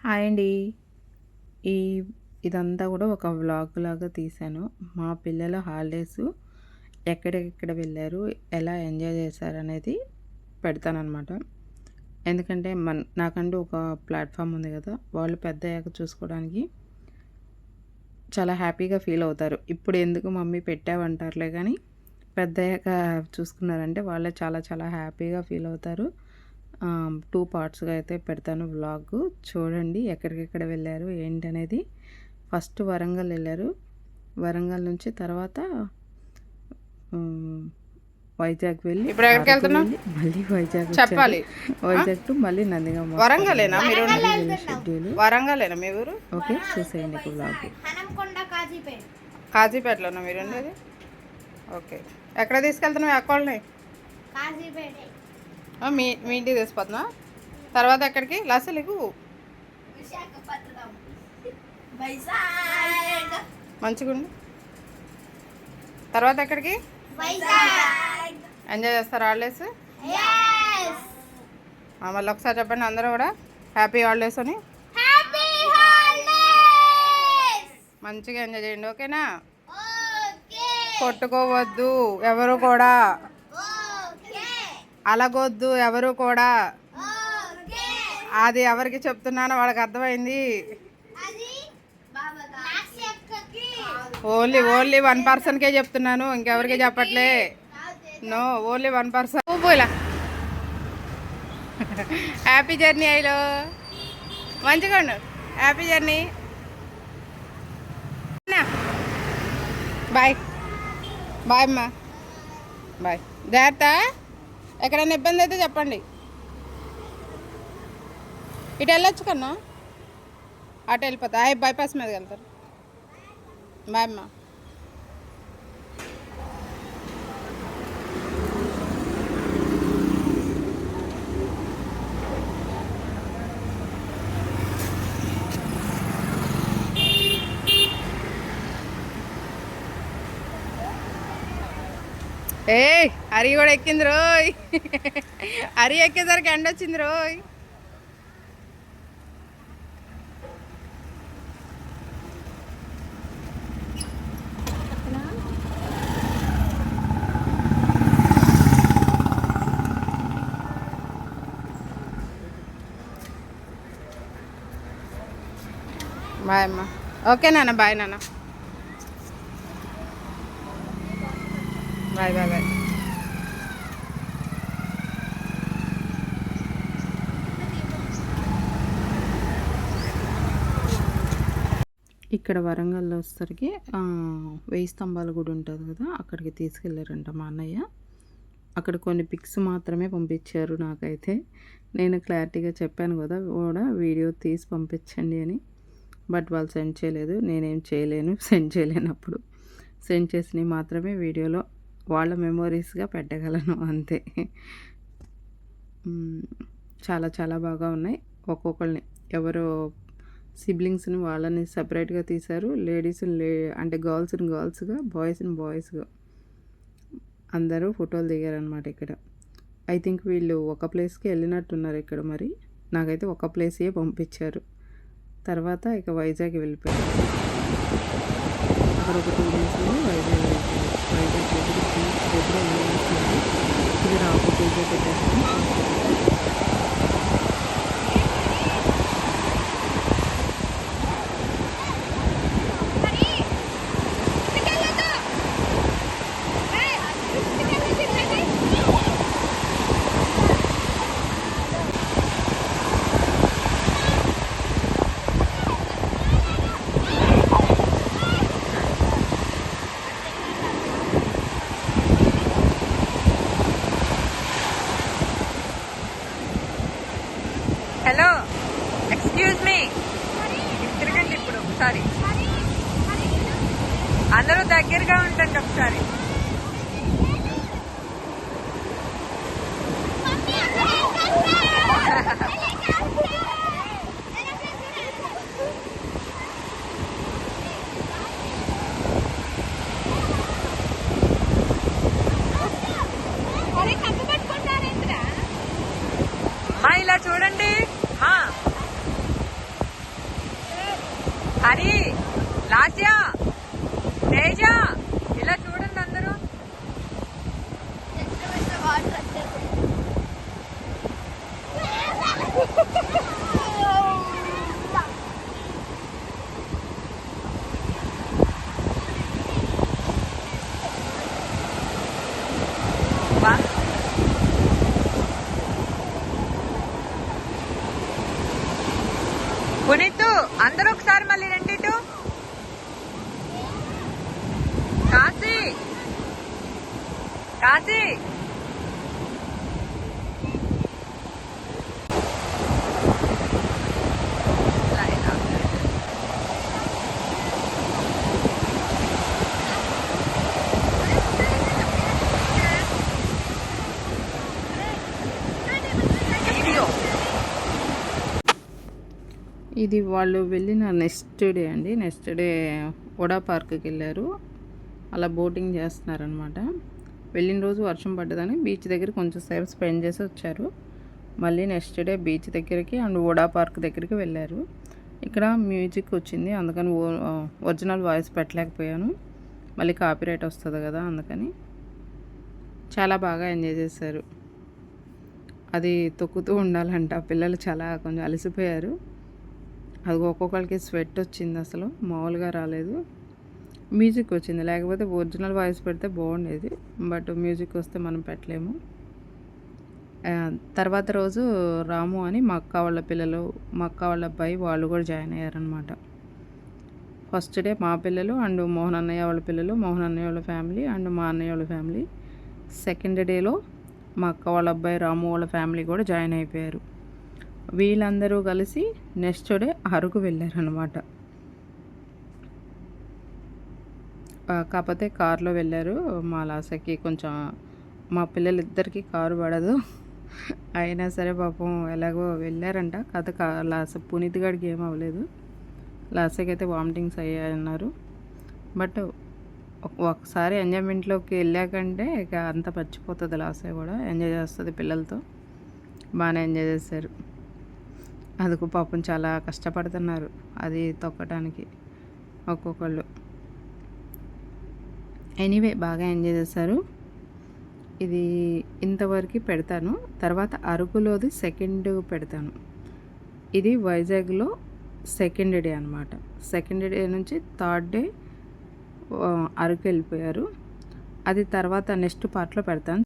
Hi అండి. ఈ ఇదంతా కూడా ఒక వ్లాగ్ లాగా తీశాను. మా పిల్లల హాలిడేస్ ఎక్కడెక్కడ వెళ్ళారు, ఎలా ఎంజాయ్ చేశారనేది పెడతానన్నమాట. ఎందుకంటే నాకంటూ ఒక ప్లాట్ఫామ్ ఉంది కదా, వాళ్ళు పెద్దయ్యాక చూసుకోవడానికి చాలా హ్యాపీగా ఫీల్ అవుతారు. ఇప్పుడు ఎందుకు మమ్మీ పెట్టావంటారులే కానీ, పెద్దయ్యాక చూసుకున్నారంటే వాళ్ళే చాలా చాలా హ్యాపీగా ఫీల్ అవుతారు. 2 పార్ట్స్‌గా అయితే పెడతాను వ్లాగ్. చూడండి ఎక్కడికెక్కడ వెళ్ళారు ఏంటనేది. ఫస్ట్ వరంగల్ వెళ్ళారు. వరంగల్ నుంచి తర్వాత వైజాగ్ వెళ్ళి ఇప్పుడు ఎక్కడికి వెళ్తున్నాం మళ్ళీ వైజాగ్ చెప్పాలి. వైజాగ్ టు మళ్ళీ నందిగామ వరంగలేనా మీరు షెడ్యూల్. వరంగలేనా మీ ఊరు? ఓకే, చూసేయండి వ్లాగ్. కాజీపేటలోనా మీరు ఉండేది? ఓకే, ఎక్కడ తీసుకెళ్తున్నావు అక్కల్ని? మీ ఇంటికి తీసుకుపోతున్నా. తర్వాత ఎక్కడికి? లసలికు మంచిగా ఉండి తర్వాత ఎక్కడికి ఎంజాయ్ చేస్తారు హాలిడేస్? మళ్ళీ ఒకసారి చెప్పండి అందరూ కూడా, హ్యాపీ హాలిడేస్ అని. మంచిగా ఎంజాయ్ చేయండి, ఓకేనా? కొట్టుకోవద్దు ఎవరు కూడా, అలగొద్దు ఎవరు కూడా. అది ఎవరికి చెప్తున్నానో వాళ్ళకి అర్థమైంది. ఓన్లీ 1 పర్సన్కే చెప్తున్నాను, ఇంకెవరికి చెప్పట్లే. No, only 1 person. పూలా హ్యాపీ జర్నీ అయ్యలో, మంచిగా ఉండు. హ్యాపీ జర్నీ, బాయ్ బాయ్ అమ్మా, బాయ్. జాగ్రత్త, ఎక్కడైనా ఇబ్బంది అయితే చెప్పండి. ఇటు వెళ్ళొచ్చు కన్నా, అటు వెళ్ళిపోతా. బైపాస్ మీదకి వెళ్తారు. బాయ్ అమ్మా. హరి కూడా ఎక్కింది రోయ్. హరి ఎక్కేసరికి ఎండ వచ్చింది రోయ్. బాయ్ అమ్మా. ఓకే నాన్న, బాయ్ నాన్న, బాయ్ బాయ్ బాయ్. ఇక్కడ వరంగల్లో వచ్చేసరికి 1000 స్తంభాల గుడి ఉంటుంది కదా, అక్కడికి తీసుకెళ్ళారంట మా అన్నయ్య. అక్కడ కొన్ని పిక్స్ మాత్రమే పంపించారు నాకైతే. నేను క్లారిటీగా చెప్పాను కదా కూడా, వీడియో తీసి పంపించండి అని. బట్ వాళ్ళు సెండ్ చేయలేదు. నేనేం చేయలేను, సెండ్ చేయలేనప్పుడు. సెండ్ చేసినవి మాత్రమే వీడియోలో వాళ్ళ మెమోరీస్గా పెట్టగలను, అంతే. చాలా చాలా బాగా ఉన్నాయి. ఒక్కొక్కరిని ఎవరో సిబ్లింగ్స్ని వాళ్ళని సపరేట్గా తీశారు. లేడీస్ని అంటే గర్ల్స్ని గర్ల్స్గా, బాయ్స్ని బాయ్స్గా అందరూ ఫోటోలు దిగారనమాట ఇక్కడ. ఐ థింక్ వీళ్ళు ఒక ప్లేస్కి వెళ్ళినట్టున్నారు ఇక్కడ. మరి నాకైతే ఒక ప్లేసే పంపించారు. తర్వాత ఇక వైజాగ్ వెళ్ళిపోయారు. అక్కడ ఒక 2 days వైజాగ్ వెళ్ళిపోయారు. వైజాగ్ దగ్గర ఇది రాకపోతే పెట్టేస్తాను. హలో, ఎక్స్క్యూజ్ మీ, తిరగండి ఇప్పుడు ఒకసారి. అందరూ దగ్గరగా ఉండండి ఒకసారి. ఇలా చూడండి. హరి, లాస్య, తేజ, ఇలా చూడండి అందరూ. పునీత్, అందరూ ఒకసారి మళ్ళీ రండి ఇటు. కాశీ, కాశీ, వీడియో. ఇది వాళ్ళు వెళ్ళిన నెక్స్ట్ డే అండి. నెక్స్ట్ డే వడా పార్క్కి వెళ్ళారు. అలా బోటింగ్ చేస్తున్నారనమాట. వెళ్ళిన రోజు వర్షం పడ్డదని బీచ్ దగ్గర కొంచెం సేపు స్పెండ్ చేసి వచ్చారు. మళ్ళీ నెక్స్ట్ డే బీచ్ దగ్గరికి అండ్ వడా పార్క్ దగ్గరికి వెళ్ళారు. ఇక్కడ మ్యూజిక్ వచ్చింది, అందుకని ఒరిజినల్ వాయిస్ పెట్టలేకపోయాను. మళ్ళీ కాపీరైట్ వస్తుంది కదా, అందుకని. చాలా బాగా ఎంజాయ్ చేశారు. అది తొక్కుతూ ఉండాలంట. పిల్లలు చాలా కొంచెం అలసిపోయారు. అది ఒక్కొక్కరికి స్వెట్ వచ్చింది, అసలు మామూలుగా రాలేదు. మ్యూజిక్ వచ్చింది, లేకపోతే ఒరిజినల్ వాయిస్ పెడితే బాగుండేది. బట్ మ్యూజిక్ వస్తే మనం పెట్టలేము. తర్వాత రోజు రాము అని మా అక్క వాళ్ళ పిల్లలు, మా అక్క వాళ్ళ అబ్బాయి వాళ్ళు కూడా జాయిన్ అయ్యారనమాట. ఫస్ట్ డే మా పిల్లలు అండ్ మోహన్ అన్నయ్య వాళ్ళ పిల్లలు, మోహన్ అన్నయ్య వాళ్ళ ఫ్యామిలీ అండ్ మా అన్నయ్య వాళ్ళ ఫ్యామిలీ. సెకండ్ డేలో మా అక్క వాళ్ళ అబ్బాయి రాము వాళ్ళ ఫ్యామిలీ కూడా జాయిన్ అయిపోయారు. వీళ్ళందరూ కలిసి నెక్స్ట్ డే అరకు వెళ్ళారనమాట. కాకపోతే కారులో వెళ్ళారు. మా లాసకి కొంచెం, మా పిల్లలిద్దరికీ కారు పడదు. అయినా సరే పాపం ఎలాగో వెళ్ళారంట. లాస పునీత్ గడికి ఏం అవ్వలేదు. లాసకి అయితే వామిటింగ్స్ అయ్యాయన్నారు. బట్ ఒకసారి ఎంజాయ్మెంట్లోకి వెళ్ళాకంటే ఇక అంత మర్చిపోతుంది. లాసే కూడా ఎంజాయ్ చేస్తుంది పిల్లలతో. బాగానే ఎంజాయ్ చేశారు. అందుకు పాపం చాలా కష్టపడుతున్నారు అది తొక్కడానికి ఒక్కొక్కళ్ళు. ఎనీవే బాగా ఎంజాయ్ చేశారు. ఇది ఇంతవరకు పెడతాను. తర్వాత అరకులోది సెకండ్ పెడతాను. ఇది వైజాగ్లో సెకండ్ డే అనమాట. సెకండ్ డే నుంచి థర్డ్ డే అరకు వెళ్ళిపోయారు. అది తర్వాత నెక్స్ట్ పార్ట్లో పెడతాను.